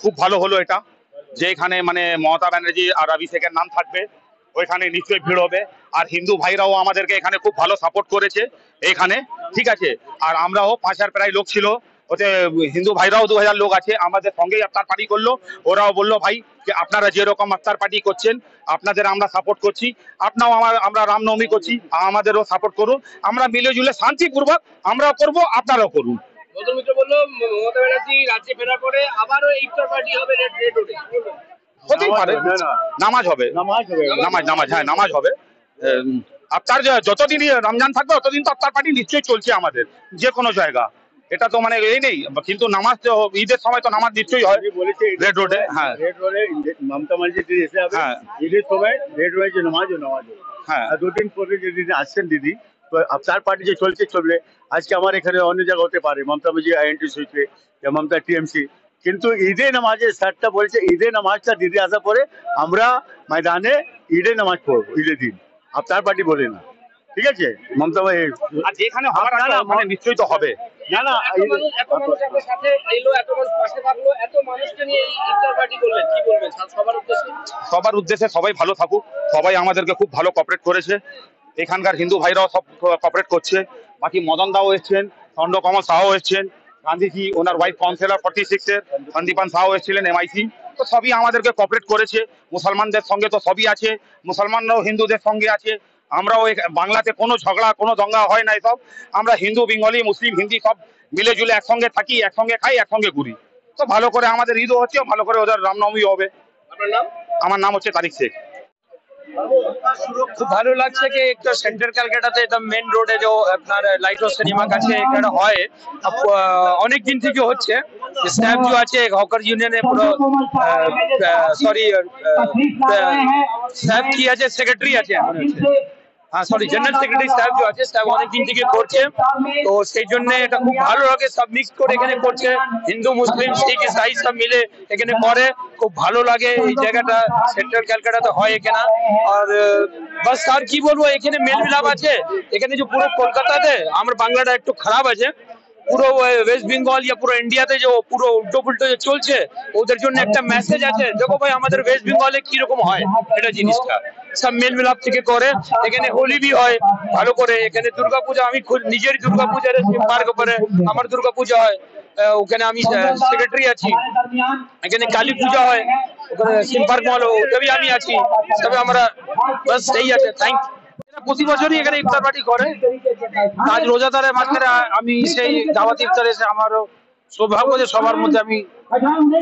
খুব ভালো হলো এটা, যে এখানে মানে মমতা ব্যানার্জি আর অভিষেকের নাম থাকবে, ওইখানে নিশ্চয়ই ভিড় হবে। আর হিন্দু ভাইরাও আমাদেরকে এখানে খুব ভালো সাপোর্ট করেছে এখানে, ঠিক আছে। আর আমরাও 5,000 প্রায় লোক ছিল ওতে, হিন্দু ভাইরাও 2,000 লোক আছে আমাদের সঙ্গেই ইফতার পার্টি করলো। ওরাও বললো ভাই যে আপনারা যেরকম ইফতার পার্টি করছেন আপনাদের আমরা সাপোর্ট করছি, আপনারাও আমরা রামনবমী করছি, আমাদেরও সাপোর্ট করুন, আমরা মিলে জুলে শান্তিপূর্বক আমরাও করব, আপনারাও করুন। গৌতম মিত্র বললো মমতা ব্যানার্জি রাজ্যে ফেরার পরে আবারও ইফতার পার্টি হবে রেড রোডে, হতেই পারে, নামাজ হবে, হ্যাঁ নামাজ হবে। আফতার যতদিন রমজান থাকবে ততদিন তো আফতার পার্টি নিশ্চয়ই চলছে আমাদের যে কোনো জায়গা, এটা তো মানে এই নেই, কিন্তু নামাজ তো ঈদের সময় তো নামাজ নিশ্চয়ই হয় রেড রোডে। হ্যাঁ রেড রোডে মমতা ব্যানার্জি দিদি এসে হবে, ঈদের সময় রেড রোডে যে নামাজ হবে। হ্যাঁ 2 দিন পরে যে দিদি আসছেন দিদি, তো আফতার পার্টি যে চলছে চলবে। আজকে আমার এখানে অন্য জায়গা হতে পারে, মমতা ব্যানার্জি আইএনটি সুইচে বা মমতা টিএমসি, কিন্তু ঈদে নামাজে স্যারটা বলছে ঈদে নামাজটা দিদি আসার পরে আমরা ময়দানে ঈদে নামাজ পড়বো, ঈদের দিন আফতার পার্টি বলে না, ঠিক আছে মমতা ভাই। আর যেখানে হওয়ার মানে নিশ্চয়ই তো হবে। না না এত মানুষ আপনার সাথে এলো, এত মানুষ পাশে থাকলো, এত মানুষকে নিয়ে ইফতার পার্টি করলেন, কি বলবেন সবার উদ্দেশ্যে? সবার উদ্দেশ্যে সবাই ভালো থাকুক, সবাই আমাদেরকে খুব ভালো কোঅপারেট করেছে, এখানকার হিন্দু ভাইরাও সব কোঅপারেট করছে। বাকি মদন দাও এসছেন, চন্দ্রকমল সাহাও এসছেন, গান্ধীজি ওনার ওয়াইফ কাউন্সিলর 46-এর সন্দীপান সাহাও এসেছিলেন এমআইসি, তো সবই আমাদেরকে কোঅপারেট করেছে। মুসলমানদের সঙ্গে তো সবই আছে, মুসলমানরাও হিন্দুদের সঙ্গে আছে, আমরাও বাংলাতে কোনো ঝগড়া কোনো দঙ্গা হয় না, সব আমরা হিন্দু বেঙ্গলি মুসলিম হিন্দি সব মিলে জুলে একসঙ্গে থাকি, একসঙ্গে খাই, একসঙ্গে ঘুরি, তো ভালো করে আমাদের ঈদও হচ্ছে, ভালো করে ওদের রামনবমী হবে। আমার নাম হচ্ছে তারিক শেখ। খুব ভালো লাগছে কি একটা সেন্ট্রাল ক্যালকাটাতে এটা মেন রোডে যে আপনার লাইট হাউস সিনেমা কাছে এখানে হয়, অনেক দিন থেকে হচ্ছে। স্টাফ যে আছে হকার ইউনিয়নে পুরো সরি স্টাফ কি আছে সেক্রেটারি আছে হ্যাঁ সরি জেনারেল সেক্রেটারি স্টাফ যে আছে স্টাফ অনেকদিন থেকে করছে, তো সেই জন্য এটা খুব ভালো লাগে, সব মিক্স করে এখানে করছে, হিন্দু মুসলিম শিখ ইসাই সব মিলে এখানে করে, খুব ভালো লাগে এই জায়গাটা সেন্ট্রাল ক্যালকাটাতে হয় এখানে। আর বাস আর কি বলবো, এখানে মেল মিলাপ আছে, এখানে যে পুরো কলকাতাতে আমার বাংলাটা একটু খারাপ আছে, পুরো ওয়েস্ট বেঙ্গল ইয়া পুরো ইন্ডিয়াতে যে পুরো উল্টো পুল্টো যে চলছে ওদের জন্য একটা মেসেজ আছে, দেখো ভাই আমাদের ওয়েস্ট বেঙ্গলে কিরকম হয় এটা জিনিসটা সব মেল মিলাপ থেকে করে। এখানে হোলি भी হয় ভালো করে, এখানে দুর্গাপূজা আমি নিজের দুর্গাপূজার পার্ক করে আমার দুর্গাপূজা হয়, ওখানে আমি সেক্রেটারি আছি। এখানে কালী পূজা হয় ওখানে সিম পার্ক মল ওটাই আমি আছি, তবে আমরা বাস সেই আছে। থ্যাংক প্রতি বছরই এখানে ইফতার পার্টি করে, আজ রোজাদারের মাঝখানে আমি সেই দাওয়াত ইফতারে এসে আমারও সৌভাগ্য যে সবার মধ্যে আমি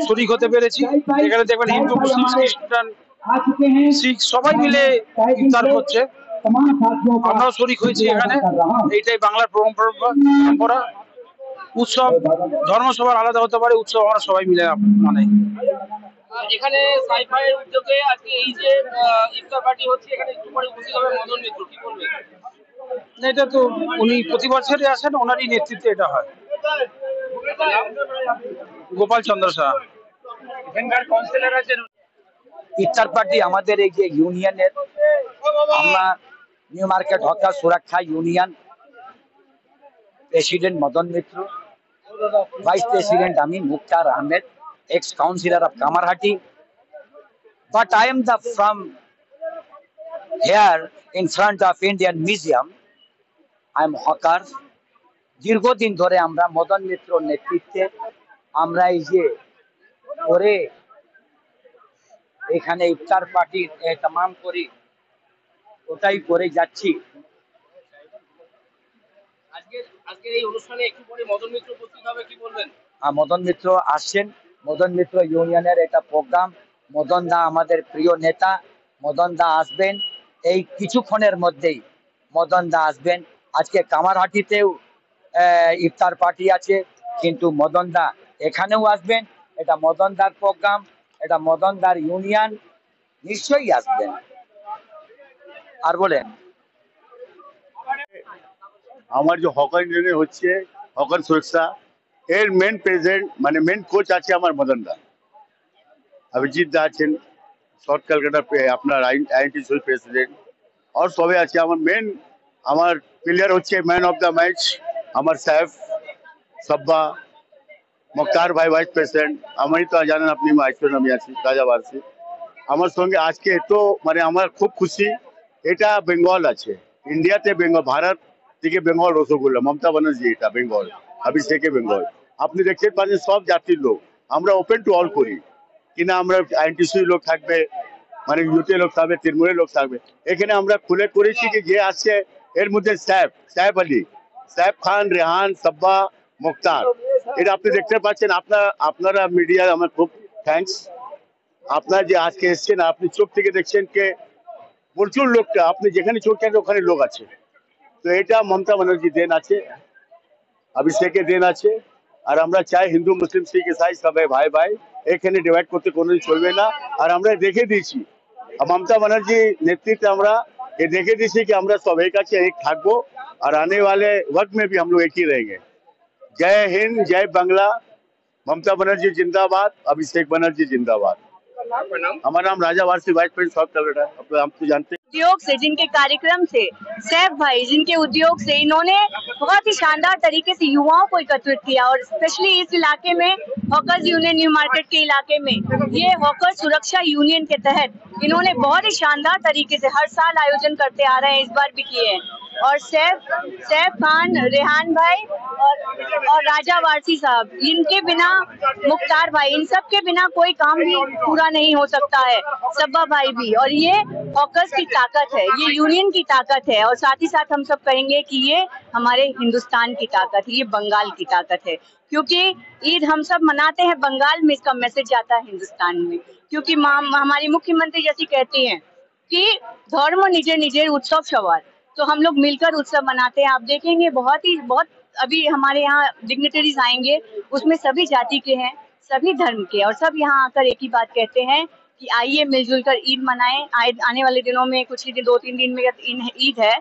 শরীক হতে পেরেছি। এখানে দেখবেন হিন্দু মুসলিম খ্রিস্টান শিখ সবাই মিলে ইফতার করছে, আমরাও শরীক হয়েছি এখানে। এইটাই বাংলার পরম্পরা। উৎসব ধর্ম সবার আলাদা হতে পারে, উৎসব আমরা সবাই মিলে মানাই। এখানে সাইফাইয়ের উদ্যোগে আজকে এই যে ইফতার পার্টি হচ্ছে, এখানে একটু পরে উপস্থিত হবে মদন মিত্র, কি বলবেন? এটা তো উনি প্রতি বছরই আসেন, ওনারই নেতৃত্বে এটা হয়। গোপাল চন্দ্র শাহ এখানকার কাউন্সিলর আছেন। ইফতার পার্টি আমাদের এই যে ইউনিয়নের, আমরা নিউ মার্কেট হকার সুরক্ষা union president Madan Mitra, vice president আমি মুক্তার Ahmed, ex councillor of Kamarhati, but I am the from here in front of Indian Museum. I am hawker. দীর্ঘদিন ধরে আমরা মদন মিত্র নেতৃত্বে আমরা এই যে করে এখানে ইফতার পার্টির এহতেমাম করি, ওটাই করে যাচ্ছি। আজকে এই অনুষ্ঠানে একটু পরে মদন মিত্র উপস্থিত হবে, কি বলবেন? মদন মিত্র আসছেন, মদন মিত্র ইউনিয়নের একটা প্রোগ্রাম, মদন দা আমাদের প্রিয় নেতা, মদন দা আসবেন এই কিছুক্ষণের মধ্যেই, মদন দা আসবেন। আজকে কামারহাটিতেও ইফতার পার্টি আছে, কিন্তু মদন দা এখানেও আসবেন, এটা মদন দার প্রোগ্রাম, এটা মদন দার ইউনিয়ন, নিশ্চয়ই আসবেন। আর বলেন আমার যে হকার ইউনিয়নে হচ্ছে হকার সুরক্ষা, এর মেন প্রেসিডেন্ট মানে মেন কোচ আছে আমার মদন দা, অভিজিৎ দা আছেন শর্ট ক্যালকাটা আপনার আইএনটি সুইচ প্রেসিডেন্ট, আর সবাই আছে। আমার প্লেয়ার হচ্ছে ম্যান অফ দ্য ম্যাচ আমার সাহেব সাব্বা, মুক্তার ভাই ভাইস প্রেসিডেন্ট, আমারই তো জানেন আপনি মাইস্ট্রোন, আমি আছি রাজাবাড়সি। আমার সঙ্গে আজকে এত মানে আমার খুব খুশি। এটা বেঙ্গল আছে, ইন্ডিয়াতে বেঙ্গল, ভারত থেকে বেঙ্গল রসগোল্লা, মমতা ব্যানার্জি এটা বেঙ্গল, অভিষেকে বেঙ্গল। আপনি দেখতে পাচ্ছেন সব জাতির লোক, আমরা ওপেন টু অল করি কিনা, আমরা আইএনটিসি লোক থাকবে, মানে ইউটিএ লোক থাকবে, তৃণমূলের লোক থাকবে। এখানে আমরা খুলে করেছি কি যে আসছে এর মধ্যে সাহেব আলী, সাহেব খান, রেহান, সাব্বা, মুক্তার, এটা আপনি দেখতে পাচ্ছেন। আপনারা মিডিয়া, আমার খুব থ্যাঙ্কস। আপনার যে আজকে এসছেন, আপনি চোখ থেকে দেখছেন কে প্রচুর লোকটা, আপনি যেখানে চোখ থাকবে ওখানে লোক আছে। তো এটা মমতা ব্যানার্জি দেন আছে, অভিষেকের দেন আছে। আর আমরা চাই হিন্দু মুসলিম শিখ ইসাই সবাই ভাই ভাই, এখানে ডিভাইড করতে কোনোদিন চলবে না। আর আমরা দেখে দিয়েছি মমতা ব্যানার্জি नेतृत्व আমরা ये देखे दीजिए कि আমরা सब एक আছে, एक থাকবো। और आने वाले वक्त में भी हम लोग एक ही रहेंगे। जय हिंद, जय बांग्ला। ममता बनर्जी जिंदाबाद, अभिषेक बनर्जी जिंदाबाद। हमारा नाम Raja Warsi, vice president South Canada, आप तो जानते हैं। उद्योग से, जिनके कार्यक्रम से, सैफ भाई जिनके उद्योग से इन्होंने बहुत ही शानदार तरीके से युवाओं को एकत्रित किया, और स्पेशली इस इलाके में हॉकर्स यूनियन न्यू मार्केट के इलाके में ये हॉकर सुरक्षा यूनियन के तहत इन्होंने बहुत ही शानदार तरीके से हर साल आयोजन करते आ रहे हैं, इस बार भी किए हैं। और सैफ खान, रेहान भाई और राजा वारसी साहब, इनके बिना, मुख्तार भाई, इन सब के बिना कोई काम भी पूरा नहीं हो सकता है, सब्बा भाई भी। और ये हॉकर्स की ताकत है, ये यूनियन की ताकत है, और साथ ही साथ हम सब कहेंगे कि ये हमारे हिंदुस्तान की ताकत है, ये बंगाल की ताकत है। क्योंकि ईद हम सब मनाते हैं बंगाल में, इसका मैसेज जाता है हिंदुस्तान में। क्योंकि हमारी मुख्यमंत्री जैसी कहती हैं कि धर्म निजे निजे उत्सव सवार, तो हम लोग मिलकर उत्सव मनाते हैं। आप देखेंगे बहुत अभी हमारे यहाँ डिग्निटरीज आएंगे, उसमें सभी जाति के हैं, सभी धर्म के, और सब यहाँ आकर एक ही बात कहते हैं कि आइए मिलजुल कर ईद मनाएं। आने वाले दिनों में कुछ ही 2-3 दिन में ईद है,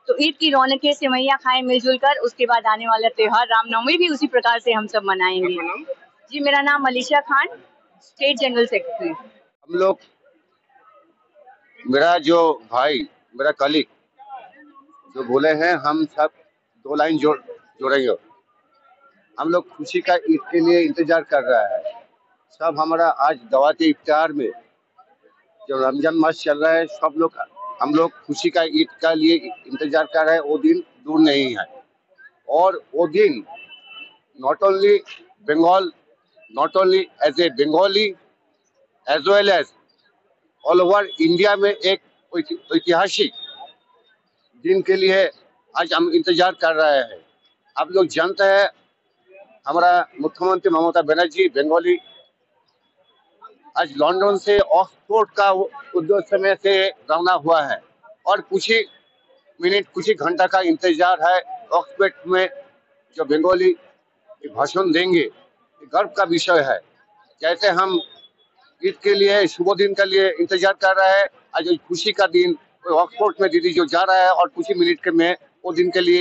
तो ईद की रौनकें सेवैयां खाएं मिलजुल कर। उसके बाद आने वाला त्योहार रामनवमी भी उसी प्रकार से हम सब मनाएंगे। जी, मेरा नाम Alisha Khan, state general secretary. हम लोग, मेरा जो भाई, मेरा कलीग जो बोले हैं, हम सब 2 लाइन जोड़ेंगे। हम लोग खुशी का ईद के लिए इंतजार कर रहा है सब। हमारा आज दवाती इफ्तार में जो रमजान मास चल रहा है, सब लोग, हम लोग खुशी का ईद का लिए इंतजार कर रहे हैं। वो दिन दूर नहीं है, और वो दिन not only Bengal, not only as a Bengali, as well as all over India में एक ऐतिहासिक दिन के लिए आज हम इंतजार कर रहे हैं। आप लोग जानते हैं, हमारा मुख्यमंत्री ममता बनर्जी बंगाली आज लंदन से ऑक्सफोर्ड का उद्देश्य में से रवाना हुआ है, और कुछ ही मिनट, कुछ ही घंटा का इंतजार है। ऑक्सफोर्ड में जो बंगाली भाषण देंगे, गर्व का विषय है। जैसे हम ईद के लिए, शुभ दिन के लिए इंतजार कर रहे हैं, आज खुशी का दिन ऑक्सफोर्ड में दीदी जो जा रहा है, और कुछ ही मिनट के में वो दिन के लिए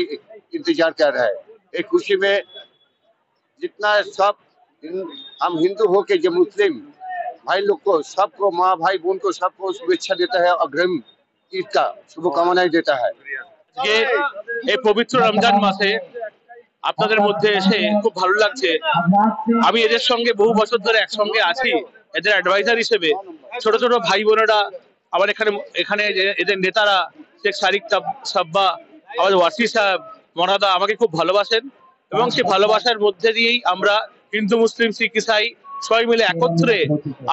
इंतजार कर रहा है। एक खुशी में जितना सब हम हिंदू हो के जो मुस्लिम भाई लोग को, सबको, माँ भाई बहन को, सबको शुभेच्छा देता है, अग्रिम ईद का शुभकामनाएं देता है। যে এই পবিত্র রমজান মাসে আপনাদের মধ্যে এসে খুব ভালো লাগছে। আমি এদের সঙ্গে বহু বছর ধরে একসঙ্গে আছি, এদের অ্যাডভাইজার হিসেবে। ছোট ছোট ভাই বোনেরা আবার এখানে এদের নেতারা, শেখ সারিক সাব্বা, আমাদের ওয়াসি সাহেব, মনাদা আমাকে খুব ভালোবাসেন, এবং সেই ভালোবাসার মধ্যে দিয়েই আমরা হিন্দু মুসলিম শিখ ইসাই সবাই মিলে একত্রে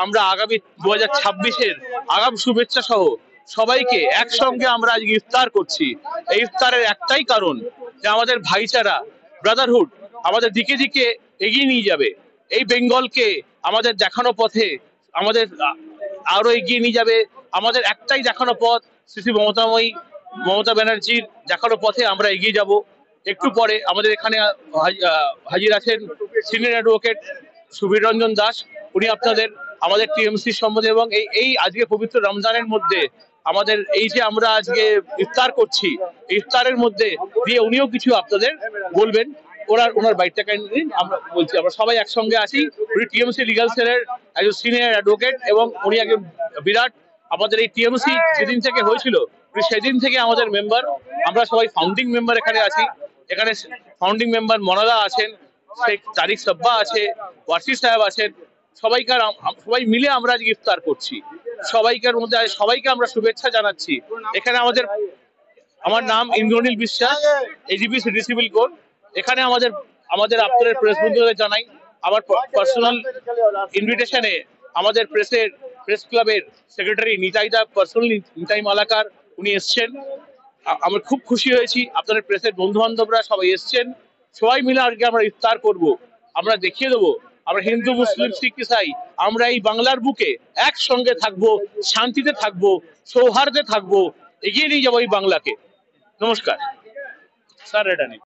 আমরা আগামী 2026-এর আগাম শুভেচ্ছা সহ সবাইকে একসঙ্গে আমরা আজকে ইফতার করছি। এই ইফতারের একটাই কারণ যে আমাদের ভাইচারা, ব্রাদারহুড আমাদের দিকে দিকে এগিয়ে নিয়ে যাবে। এই বেঙ্গলকে আমাদের দেখানো পথে আমাদের আরো এগিয়ে নিয়ে যাবে। আমাদের একটাই দেখানো পথ, শ্রী মমতা ব্যানার্জির দেখানো পথে আমরা এগিয়ে যাব। একটু পরে আমাদের এখানে হাজির আছেন সিনিয়র অ্যাডভোকেট সুবীর রঞ্জন দাস। উনি আপনাদের আমাদের টিএমসি সম্বন্ধে এবং এই আজকে পবিত্র রমজানের মধ্যে আমাদের এই যে আমরা আজকে ইফতার করছি, ইফতারের মধ্যে দিয়ে উনিও কিছু আপনাদের বলবেন। ওনার বাইকটা আমরা বলছি, আমরা সবাই একসঙ্গে আছি। উনি টিএমসি লিগাল সেলের একজন সিনিয়র অ্যাডভোকেট, এবং উনি একজন বিরাট, আমাদের এই টিএমসি যেদিন থেকে হয়েছিল সেদিন থেকে আমাদের মেম্বার। আমরা সবাই ফাউন্ডিং মেম্বার এখানে আছি। এখানে ফাউন্ডিং মেম্বার মনাদা আছেন, শেখ তারিক সাব্বা আছে, ওয়াসি সাহেব আছেন, সবাই মিলে আমরা আজকে ইফতার করছি। সবাইকে আমরা শুভেচ্ছা জানাচ্ছি। এখানে আমার নাম ইন্দ্রনীল বিশ্বাস, এজিপি সিটি সিভিল কোড। এখানে আমাদের আপ্তরের প্রেস বন্ধুদের জানাই, আমার পার্সোনাল ইনভিটেশনে আমাদের প্রেস ক্লাবের সেক্রেটারি নিতাই মালাকার উনি এসছেন। আমরা খুব খুশি হয়েছি, আপনাদের প্রেসের বন্ধু বান্ধবরা সবাই এসছেন। সবাই মিলে আজকে আমরা ইফতার করব। আমরা দেখিয়ে দেবো আমরা হিন্দু মুসলিম শিখ ইসাই আমরা এই বাংলার বুকে একসঙ্গে থাকবো, শান্তিতে থাকবো, সৌহার্দে থাকবো, এগিয়ে নিয়ে যাবো এই বাংলাকে। নমস্কার স্যার। এটা নেই।